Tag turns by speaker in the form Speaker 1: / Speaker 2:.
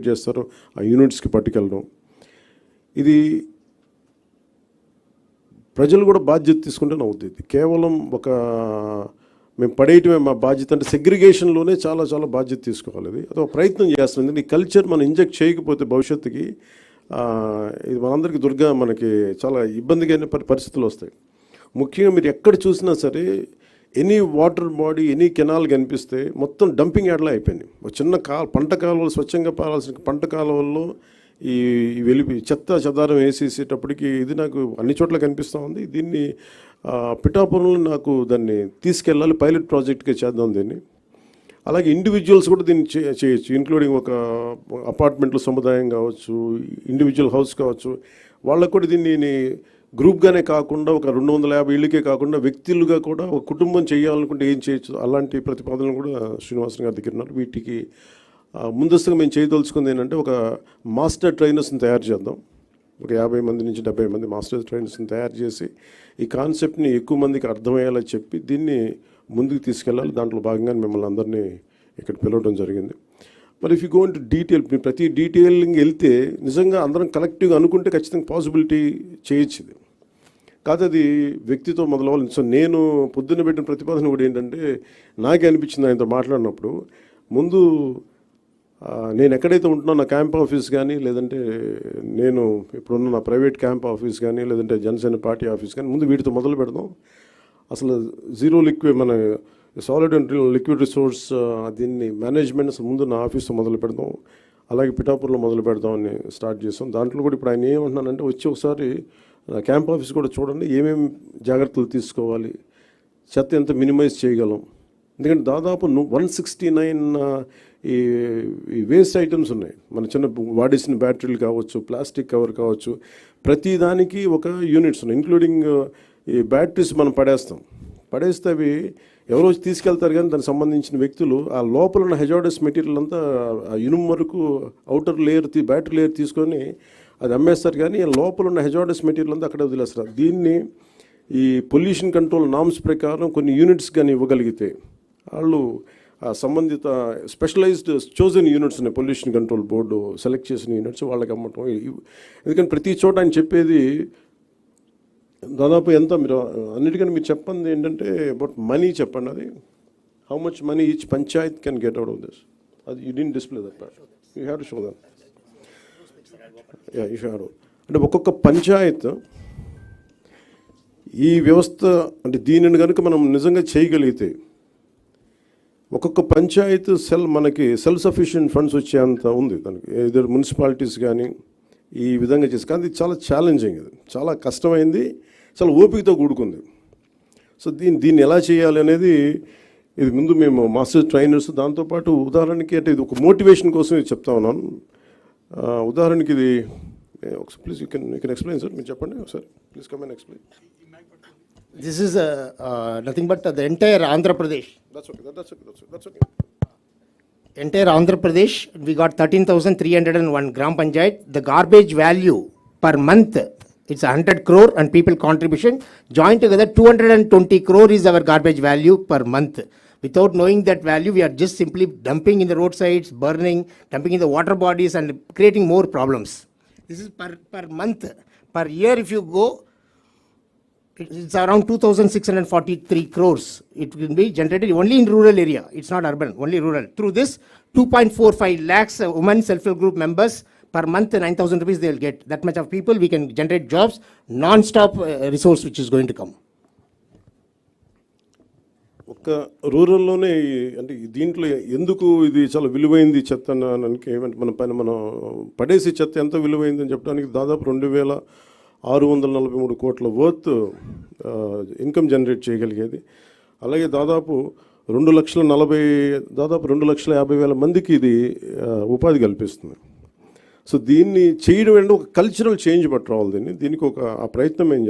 Speaker 1: చేస్తారో ఆ యూనిట్స్కి పట్టుకెళ్ళడం. ఇది ప్రజలు కూడా బాధ్యత తీసుకుంటే అవుతుంది. ఇది కేవలం ఒక మేము పడేయటమే మా బాధ్యత అంటే సెగ్రిగేషన్లోనే చాలా చాలా బాధ్యత తీసుకోవాలి. ఇది అదొక ప్రయత్నం చేస్తుంది. ఈ కల్చర్ మనం ఇంజెక్ట్ చేయకపోతే భవిష్యత్తుకి ఇది మనందరికీ మనకి చాలా ఇబ్బందిగా పరిస్థితులు వస్తాయి. ముఖ్యంగా మీరు ఎక్కడ చూసినా సరే any water body any canal కనిపిస్తే మొత్తం డంపింగ్ యార్డ్లా అయిపోయింది. ఒక చిన్న పంట కాలువలు స్వచ్ఛంగా పారాల్సిన పంట కాలువల్లో ఈ చెత్త చెదారం వేసేసేటప్పటికి ఇది నాకు అన్ని చోట్ల కనిపిస్తూ ఉంది. దీన్ని పిఠాపురంలో నాకు దాన్ని తీసుకెళ్ళాలి, పైలట్ ప్రాజెక్ట్గా చేద్దాం దీన్ని. అలాగే ఇండివిజువల్స్ కూడా దీన్ని చేయొచ్చు, ఇంక్లూడింగ్ ఒక అపార్ట్మెంట్ల సముదాయం కావచ్చు, ఇండివిజువల్ హౌస్ కావచ్చు, వాళ్ళకు కూడా దీన్ని గ్రూప్గానే కాకుండా ఒక 250 ఇళ్ళకే కాకుండా వ్యక్తులుగా కూడా ఒక కుటుంబం చేయాలనుకుంటే ఏం చేయొచ్చు, అలాంటి ప్రతిపాదనలు కూడా శ్రీనివాసన్ గారి దగ్గర ఉన్నారు. వీటికి ముందస్తుగా మేము చేయదలుచుకుంది ఏంటంటే ఒక మాస్టర్ ట్రైనర్స్ని తయారు చేద్దాం. ఒక 50 మంది నుంచి 70 మంది మాస్టర్ ట్రైనర్స్ని తయారు చేసి ఈ కాన్సెప్ట్ని ఎక్కువ మందికి అర్థమయ్యేలా చెప్పి దీన్ని ముందుకు తీసుకెళ్ళాలి. దాంట్లో భాగంగానే మిమ్మల్ని అందరినీ ఇక్కడ పిలవడం జరిగింది. మరి if you go into detail, ప్రతి డీటెయిలింగ్ వెళ్తే నిజంగా అందరం కలెక్టివ్గా అనుకుంటే ఖచ్చితంగా పాసిబిలిటీ చేయొచ్చు. ఇది కాదు, అది వ్యక్తితో మొదలవ్వాలి. సో నేను పొద్దున్న పెట్టిన ప్రతిపాదన కూడా ఏంటంటే నాకే అనిపించింది ఆయనతో మాట్లాడినప్పుడు, ముందు నేను ఎక్కడైతే ఉంటున్నా నా క్యాంప్ ఆఫీస్ కానీ, లేదంటే నేను ఇప్పుడున్న నా ప్రైవేట్ క్యాంప్ ఆఫీస్ కానీ, లేదంటే జనసేన పార్టీ ఆఫీస్ కానీ, ముందు వీటితో మొదలు పెడదాం. అసలు జీరో లిక్విడ్ మన సాలిడ్ అండ్ లిక్విడ్ రిసోర్స్ దీన్ని మేనేజ్మెంట్ ముందు నా ఆఫీస్తో మొదలు పెడదాం, అలాగే పిఠాపురంలో మొదలు పెడదామని స్టార్ట్ చేస్తాం. దాంట్లో కూడా ఇప్పుడు ఆయన ఏమంటున్నానంటే వచ్చి ఒకసారి క్యాంప్ ఆఫీస్ కూడా చూడండి, ఏమేమి జాగ్రత్తలు తీసుకోవాలి, చెత్త ఎంత మినిమైజ్ చేయగలం. ఎందుకంటే దాదాపు 169 ఈ వేస్ట్ ఐటమ్స్ ఉన్నాయి. మన చిన్న వాడేసిన బ్యాటరీలు కావచ్చు, ప్లాస్టిక్ కవర్ కావచ్చు, ప్రతి దానికి ఒక యూనిట్స్ ఉన్నాయి. ఇంక్లూడింగ్ ఈ బ్యాటరీస్ మనం పడేస్తే అవి ఎవరో తీసుకెళ్తారు, కానీ దానికి సంబంధించిన వ్యక్తులు ఆ లోపల ఉన్న హెజార్డస్ మెటీరియల్ అంతా ఇనుము వరకు అవుటర్ లేయర్ బ్యాటరీ లేయర్ తీసుకొని అది అమ్మేస్తారు, కానీ లోపల ఉన్న హెజార్డస్ మెటీరియల్ అంతా అక్కడే వదిలేస్తారు. దీన్ని ఈ పొల్యూషన్ కంట్రోల్ నామ్స్ ప్రకారం కొన్ని యూనిట్స్ కానీ ఇవ్వగలిగితే వాళ్ళు సంబంధిత స్పెషలైజ్డ్ చోజన్ యూనిట్స్ ఉన్నాయి, పొల్యూషన్ కంట్రోల్ బోర్డు సెలెక్ట్ చేసిన యూనిట్స్ వాళ్ళకి అమ్మటం. ఎందుకంటే ప్రతి చోట ఆయన చెప్పేది దాదాపు ఎంత, మీరు అన్నిటికన్నా మీరు చెప్పండి ఏంటంటే అబౌట్ మనీ చెప్పండి. అది how much money each panchayat can get out of this. అది you didn't display that part, you have to show that. You have అంటే ఒక్కొక్క పంచాయత్ ఈ వ్యవస్థ అంటే దీనిని కనుక మనం నిజంగా చేయగలిగితే ఒక్కొక్క పంచాయత్ మనకి సెల్ఫ్ సఫిషియెంట్ ఫండ్స్ వచ్చేంత ఉంది దానికి. ఇద్దరు మున్సిపాలిటీస్ కానీ ఈ విధంగా చేసి, కానీ ఇది చాలా ఛాలెంజింగ్, ఇది చాలా కష్టమైంది, చాలా ఓపికతో కూడుకుంది. సో దీన్ని ఎలా చేయాలి అనేది ఇది ముందు మేము మాస్టర్ ట్రైనర్స్, దాంతోపాటు ఉదాహరణకి అంటే ఇది ఒక మోటివేషన్ కోసం ఇది చెప్తా ఉన్నాను. ఉదాహరణకి ఇది please you can explain sir, మీరు చెప్పండి ఒకసారి please come and explain.
Speaker 2: This is nothing but the entire Andhra Pradesh.
Speaker 1: That's okay.
Speaker 2: Entire Andhra Pradesh, we got 13,301 Gram Panchayat. The garbage value per month, it's 100 crore and people contribution. Joined together, 220 crore is our garbage value per month. Without knowing that value, we are just simply dumping in the roadsides, burning, dumping in the water bodies and creating more problems. This is per month. Per year, if you go, it's around 2,643 crores. It will be generated only in rural area. It's not urban, only rural. Through this, 2.45 lakhs women self-help group members per month, 9,000 rupees they will get. That much of people we can generate jobs, non-stop resource which is going to come.
Speaker 1: ఒక రూరల్లోనే అంటే దీంట్లో ఎందుకు ఇది చాలా విలువైంది చెత్త అనడానికి ఏమంటే మనం పడేసి చెత్త ఎంత విలువైందని చెప్పడానికి దాదాపు 2,643 కోట్ల వర్త్ ఇన్కమ్ జనరేట్ చేయగలిగేది. అలాగే దాదాపు 2,50,000 మందికి ఇది ఉపాధి కల్పిస్తుంది. సో దీన్ని చేయడం అంటే ఒక కల్చరల్ చేంజ్ పట్టు రావాలి. దీనికి ఒక ఆ ప్రయత్నం ఏం